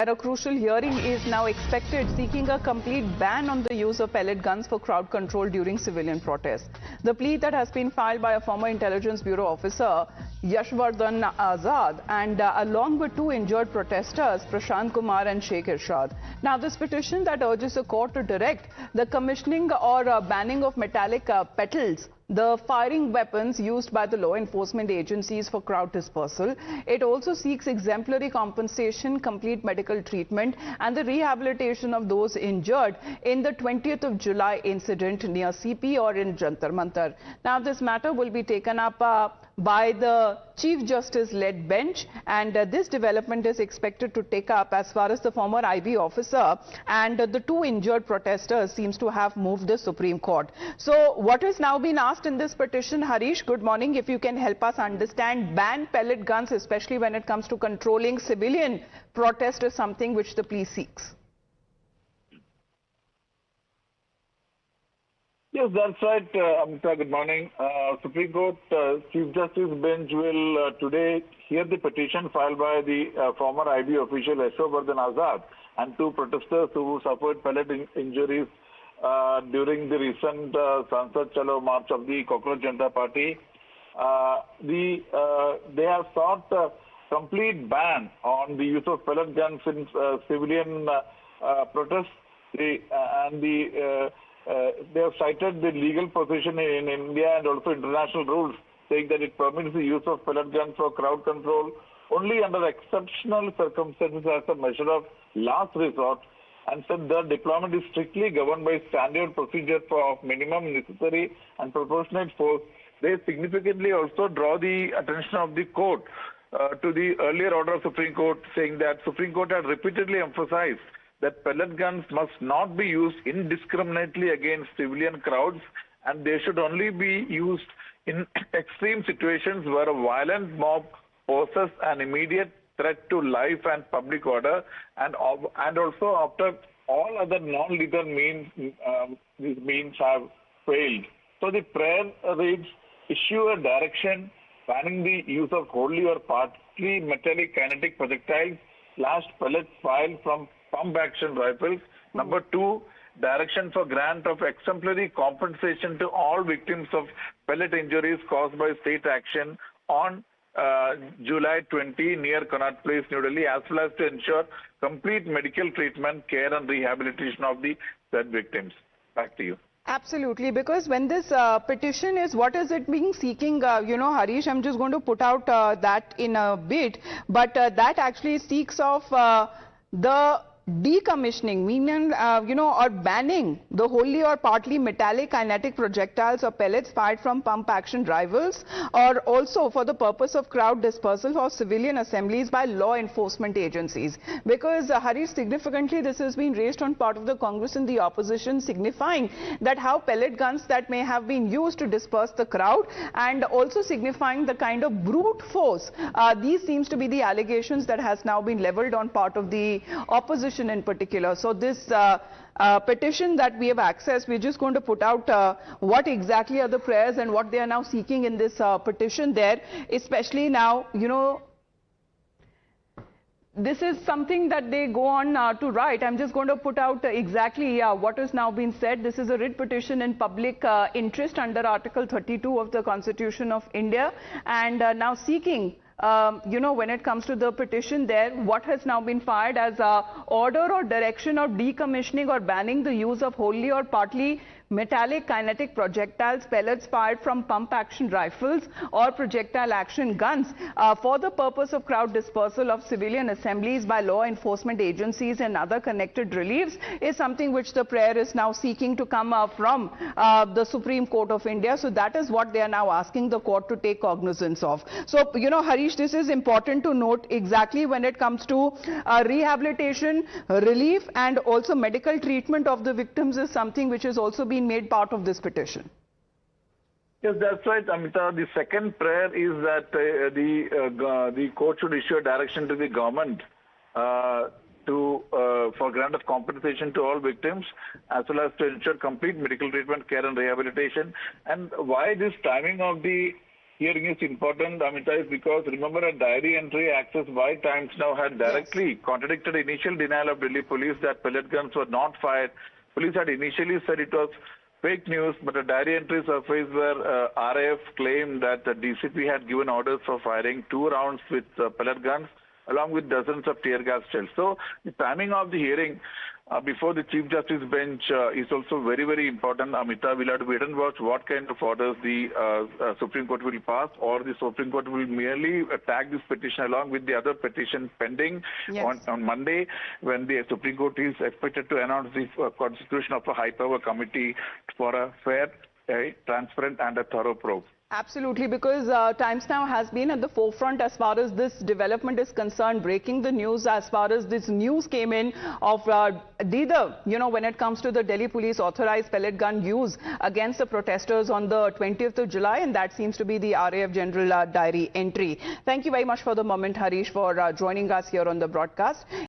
A crucial hearing is now expected seeking a complete ban on the use of pellet guns for crowd control during civilian protests. The plea that has been filed by a former Intelligence Bureau officer, Yashvardhan Azad, and along with two injured protesters, Prashant Kumar and Sheikh Irshad. Now, this petition that urges the court to direct the commissioning or banning of metallic petals, the firing weapons used by the law enforcement agencies for crowd dispersal. It also seeks exemplary compensation, complete medical treatment, and the rehabilitation of those injured in the 20th of July incident near CP or in Jantar Mantar. Now, this matter will be taken up by the Chief Justice-led bench, and this development is expected to take up as far as the former IB officer and the two injured protesters seems to have moved the Supreme Court. So what has now been asked in this petition, Harish, good morning, if you can help us understand, ban pellet guns, especially when it comes to controlling civilian protest, is something which the plea seeks. Yes, that's right, Amita. Good morning. Supreme Court Chief Justice bench will today hear the petition filed by the former IB official Yashvardhan Azad and two protesters who suffered pellet injuries during the recent Sansad Chalo march of the Cockroach Janata Party. They have sought a complete ban on the use of pellet guns in civilian protests. They have cited the legal position in India and also international rules, saying that it permits the use of pellet guns for crowd control only under exceptional circumstances as a measure of last resort, and said the deployment is strictly governed by standard procedure of minimum necessary and proportionate force. They significantly also draw the attention of the court to the earlier order of Supreme Court, saying that Supreme Court had repeatedly emphasized that pellet guns must not be used indiscriminately against civilian crowds, and they should only be used in extreme situations where a violent mob poses an immediate threat to life and public order, and also after all other non-lethal means, these means have failed. So the prayer reads, issue a direction banning the use of wholly or partly metallic kinetic projectiles / pellets fired from pump action rifles. Number 2, direction for grant of exemplary compensation to all victims of pellet injuries caused by state action on July 20 near Connaught Place, New Delhi, as well as to ensure complete medical treatment, care and rehabilitation of the said victims. Back to you. Absolutely, because when this petition is, what is it being seeking, Harish, I'm just going to put out that in a bit, but that actually seeks of the decommissioning, meaning, or banning the wholly or partly metallic kinetic projectiles or pellets fired from pump action rifles, or also for the purpose of crowd dispersal of civilian assemblies by law enforcement agencies. Because, Harish, significantly this has been raised on part of the Congress and the opposition, signifying that how pellet guns that may have been used to disperse the crowd, and also signifying the kind of brute force. These seems to be the allegations that has now been leveled on part of the opposition in particular. So this petition that we have accessed, we're just going to put out what exactly are the prayers and what they are now seeking in this petition there, especially now, this is something that they go on to write. I'm just going to put out exactly what has now been said. This is a writ petition in public interest under Article 32 of the Constitution of India, and now seeking when it comes to the petition there, what has now been filed as order or direction of decommissioning or banning the use of wholly or partly metallic kinetic projectiles, pellets fired from pump action rifles or projectile action guns for the purpose of crowd dispersal of civilian assemblies by law enforcement agencies and other connected reliefs, is something which the prayer is now seeking to come from the Supreme Court of India. So that is what they are now asking the court to take cognizance of. So, Harish, this is important to note exactly when it comes to rehabilitation, relief and also medical treatment of the victims is something which is also being made part of this petition. Yes, that's right, Amita. The second prayer is that the court should issue a direction to the government for grant of compensation to all victims, as well as to ensure complete medical treatment, care and rehabilitation. And why this timing of the hearing is important, Amita, is because remember a diary entry accessed by Times Now had directly contradicted initial denial of Delhi police that pellet guns were not fired. Police had initially said it was fake news, but a diary entry surfaced where RAF claimed that the DCP had given orders for firing 2 rounds with pellet guns along with dozens of tear gas shells. So the timing of the hearing before the Chief Justice bench is also very, very important. Amita, we'll have to wait and watch what kind of orders the Supreme Court will pass, or the Supreme Court will merely tag this petition along with the other petition pending on Monday, when the Supreme Court is expected to announce the constitution of a high-power committee for a fair, transparent and a thorough probe. Absolutely, because Times Now has been at the forefront as far as this development is concerned, breaking the news as far as this news came in of either, when it comes to the Delhi police authorized pellet gun use against the protesters on the 20th of July, and that seems to be the RAF General diary entry. Thank you very much for the moment, Harish, for joining us here on the broadcast.